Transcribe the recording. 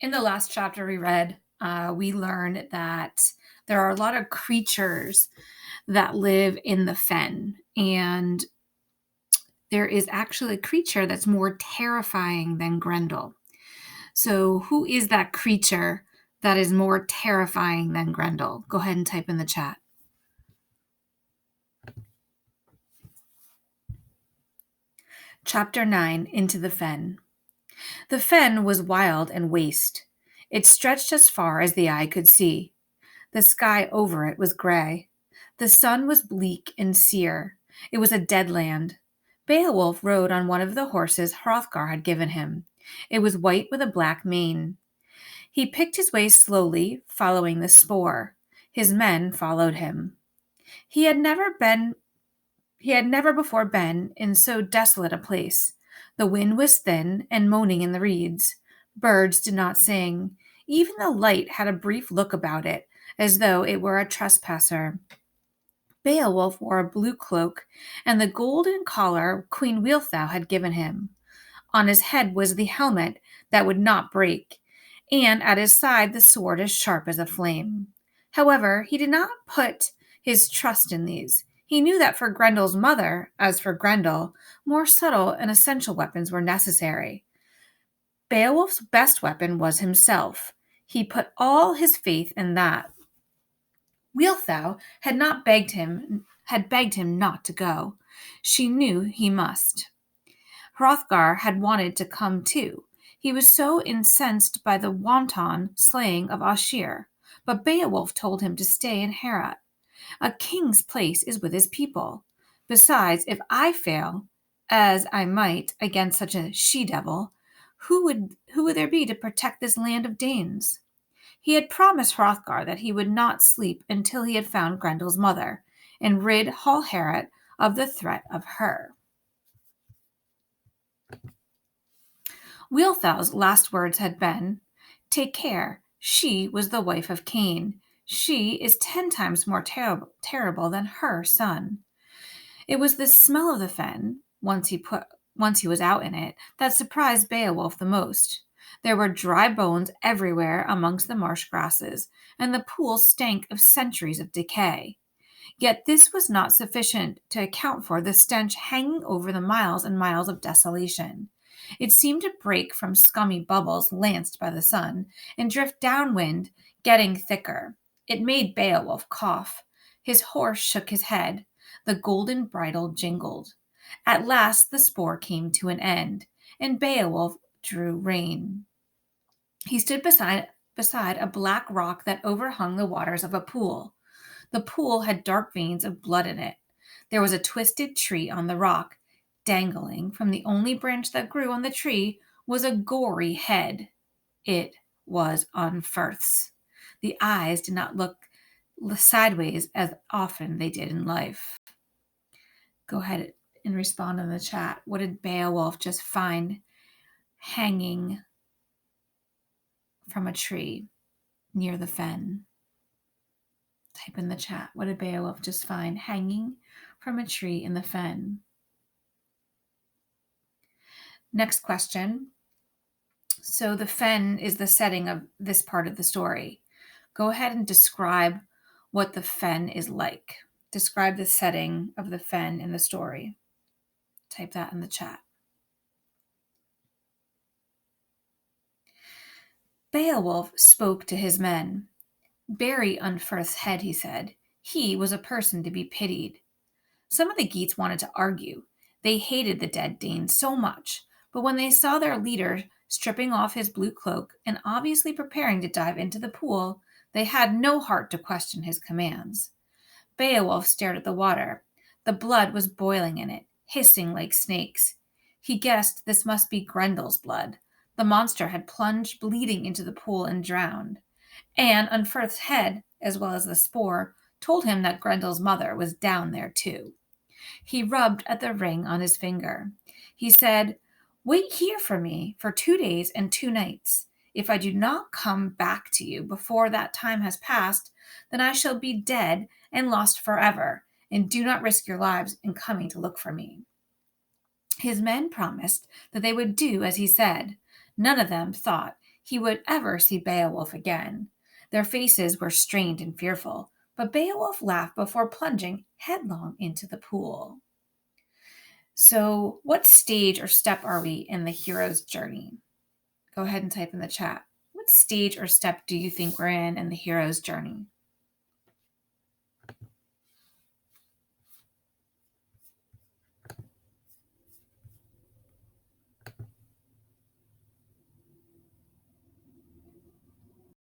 In the last chapter we read, we learned that there are a lot of creatures that live in the fen, and there is actually a creature that's more terrifying than Grendel. So, who is that creature that is more terrifying than Grendel? Go ahead and type in the chat. Chapter 9, Into the Fen. The fen was wild and waste. It stretched as far as the eye could see. The sky over it was gray. The sun was bleak and sere. It was a dead land. Beowulf rode on one of the horses Hrothgar had given him. It was white with a black mane. He picked his way slowly, following the spoor. His men followed him. He had never before been in so desolate a place. The wind was thin and moaning in the reeds. Birds did not sing. Even the light had a brief look about it, as though it were a trespasser. Beowulf wore a blue cloak and the golden collar Queen Wealhtheow had given him. On his head was the helmet that would not break, and at his side the sword as sharp as a flame. However, he did not put his trust in these. He knew that for Grendel's mother, as for Grendel, more subtle and essential weapons were necessary. Beowulf's best weapon was himself. He put all his faith in that. Wealhtheow had begged him not to go. She knew he must. Hrothgar had wanted to come too. He was so incensed by the wanton slaying of Aschir, but Beowulf told him to stay in Herat. A king's place is with his people. Besides, if I fail, as I might against such a she-devil, who would there be to protect this land of Danes? He had promised Hrothgar that he would not sleep until he had found Grendel's mother and rid Hall Herat of the threat of her. Wealhtheow's last words had been, "Take care, she was the wife of Cain. She is 10 times more terrible than her son." It was the smell of the fen, once he was out in it, that surprised Beowulf the most. There were dry bones everywhere amongst the marsh grasses, and the pool stank of centuries of decay. Yet this was not sufficient to account for the stench hanging over the miles and miles of desolation. It seemed to break from scummy bubbles lanced by the sun and drift downwind, getting thicker. It made Beowulf cough. His horse shook his head. The golden bridle jingled. At last the spoor came to an end, and Beowulf drew rein. He stood beside a black rock that overhung the waters of a pool. The pool had dark veins of blood in it. There was a twisted tree on the rock. Dangling from the only branch that grew on the tree was a gory head. It was Unferth's. The eyes did not look sideways as often they did in life. Go ahead and respond in the chat. What did Beowulf just find hanging from a tree near the fen? Type in the chat. What did Beowulf just find hanging from a tree in the fen? Next question. So the fen is the setting of this part of the story. Go ahead and describe what the fen is like. Describe the setting of the fen in the story. Type that in the chat. Beowulf spoke to his men. "Bury Unferth's head," he said. "He was a person to be pitied." Some of the Geats wanted to argue. They hated the dead Danes so much, but when they saw their leader stripping off his blue cloak and obviously preparing to dive into the pool, they had no heart to question his commands. Beowulf stared at the water. The blood was boiling in it, hissing like snakes. He guessed this must be Grendel's blood. The monster had plunged bleeding into the pool and drowned. And Unferth's head, as well as the spoor, told him that Grendel's mother was down there too. He rubbed at the ring on his finger. He said, "Wait here for me for 2 days and 2 nights. If I do not come back to you before that time has passed, then I shall be dead and lost forever, and do not risk your lives in coming to look for me." His men promised that they would do as he said. None of them thought he would ever see Beowulf again. Their faces were strained and fearful, but Beowulf laughed before plunging headlong into the pool. So, what stage or step are we in the hero's journey? Go ahead and type in the chat. What stage or step do you think we're in the hero's journey?